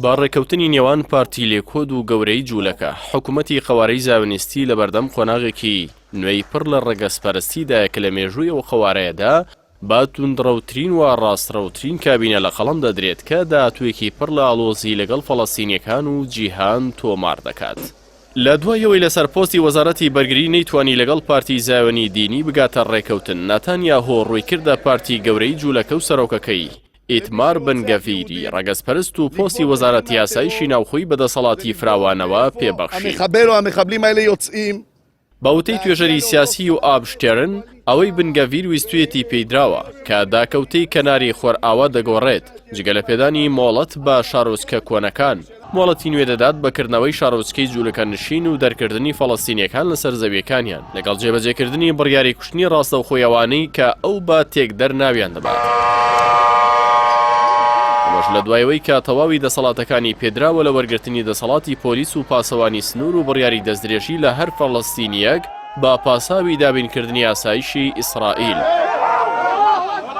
باڕێکەوتنی نێوان پارتی لێکۆد و گەورەی جوولەکە حکوومەتی قەوارەی زاوێنستی لە بەردەم قۆناغێکی نوێی پڕ لە ڕەگەزپەرستیدایە کە لە مێژووی ئەو قەوارەیەدا با توندڕەوترین و ڕاستڕەوترین کابینە لە قەڵەم دەدرێت کە داهاتوویەکی پڕ لە ئاڵۆزی لەگەڵ فەڵەستینیەکان و جیهان تۆمار دەکات. لە دوایەوەی لەسەر پۆستی وەزارەتی بەرگری نەیتوانی لەگەڵ پارتی زاوێنی دینی بگاتە ڕێکەوتن، ناتانیاهۆ ڕوویکردە پارتی گەورەی جوولەکە و سەرۆکەکەی ئیتمار بنگەڤیری ڕەگەزپەرست و پۆستی وەزارەتی یاساییشی ناوخۆی بەدەسەڵاتی فراوانەوە پێبەخشی. باوتەی توێژەری سیاسی و ئابشتێرن ئەوەی بنگەڤیر ویستویەتی پێیدراوە کە داکەوتەی کەناری خۆرئاوا دەگۆڕێت جگە لە پێدانی مۆڵەت بە شارۆچکە کۆنەکان. مۆڵەتی نوێ دەدات بەکردنەوەی شارۆچکەی جوولەکە نشین و دەرکردنی فەڵەستینیەکان لەسەر زەویەکانیان لەگەڵ جێبەجێکردنی بڕیاری کوشتنی ڕاستەوخۆیەوانەی کە ئەو با تێکدەر ناویان دەبات. ئەمەش لە دوایەوەی کە تەواوی دەسەڵاتەکانی پێدراوە لە وەرگرتنی دەسەڵاتی پۆلیس و پاسەوانی سنوور و بڕیاری دەستدرێژی لە هەر فەڵەستینیەک با پاساوی دابینکردنی ئاسایشی ئیسرائیل.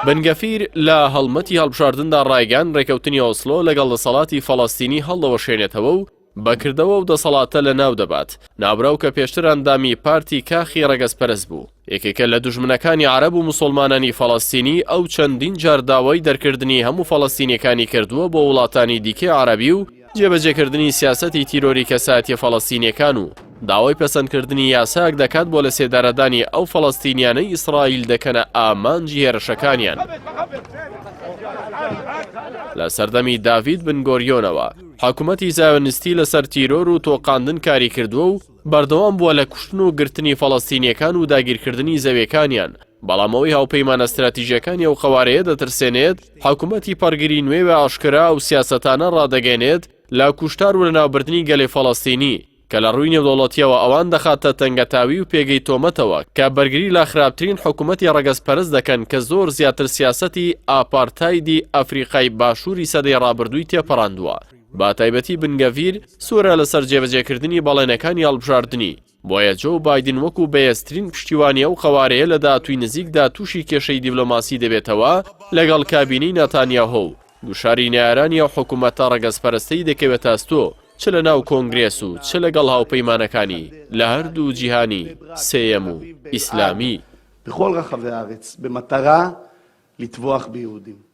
بنگەفیر لە هەڵمەتی هەڵبژاردندا ڕایگەان ڕێکەوتنی ئۆسلۆ لەگەڵ دەسەڵاتی فەڵەستینی هەڵدەوەشێنێتەوە و بەکردەوە و دەسەڵاتە لە ناو دەبات. نابراو کە پێشتر ئەندامی پارتی کاخی ڕەگەزپەرست بوو، یەکێکە لە دوژمنەکانی عەرەب و موسڵمانانی فەڵەستینی ئەو چەندین جار داوای دەرکردنی هەموو فەڵەستینیەکانی کردووە بۆ وڵاتانی دیکەی عەرەبی و جێبەجێکردنی سیاسەتی تیرۆری کەساتیە فەڵەستینیەکان و داوای پەسەندکردنی یاساک دەکات بۆ لە سێدارەدانی ئەو فەڵەستینیانەی ئیسرائیل دەکەنە ئامانجی هێرشەکانیان. لە سەردەمی داڤید بن گۆریۆنەوە حکوومەتی زاوێنستی لەسەر تیرۆر و تۆقاندن کاری کردووە و بەردەوام بووە لە کوشتن و گرتنی فەڵەستینیەکان و داگیرکردنی زەویەکانیان. بەڵام ئەوەی هاوپەیمانە استراتیژیەکانی ئەو قەوارەیە دەترسێنێت حکوومەتی پەرگری نوێ بە ئاشکرا و سیاسەتانە ڕادەگەێنێت لە کوشتار و لەناوبردنی گەلەی فەڵەستینی کە لە ڕووی نێودەوڵەتیەوە ئەوان دەخاتە تەنگەتاوی و پێگەی تۆمەتەوە کە بەرگری لە خراپترین حکوومەتی ڕەگەزپەرست دەکەن کە زۆر زیاتر سیاسەتی ئاپارتایدی ئەفریقای باشووری سەدەی ڕابردووی تێپەڕاندووە. با تایبەتی بنگەڤیر سوورە لەسەر جێبەجێکردنی بەڵێنەکانی هەڵبژاردننی، بۆیە جۆ بایدن وەکو بەهێزترین پشتیوانی ئەو قەوارەیە لە داهاتووی نزیکدا تووشی کێشەی دیبلۆماسی دەبێتەوە لەگەڵ کابینەی نەتانیاهۆ و دووشاری نەیارانی ئەو حکوومەتە ڕەگەزپەرستەی دەکەوێتە ئەستۆ چ لە ناو کۆنگرێس و چ لەگەڵ هاوپەیمانەکانی لە هەردوو جیهانی سێیەم و ئیسلامی בכל רחבי הארץ במטרה לטבוח ביהודים.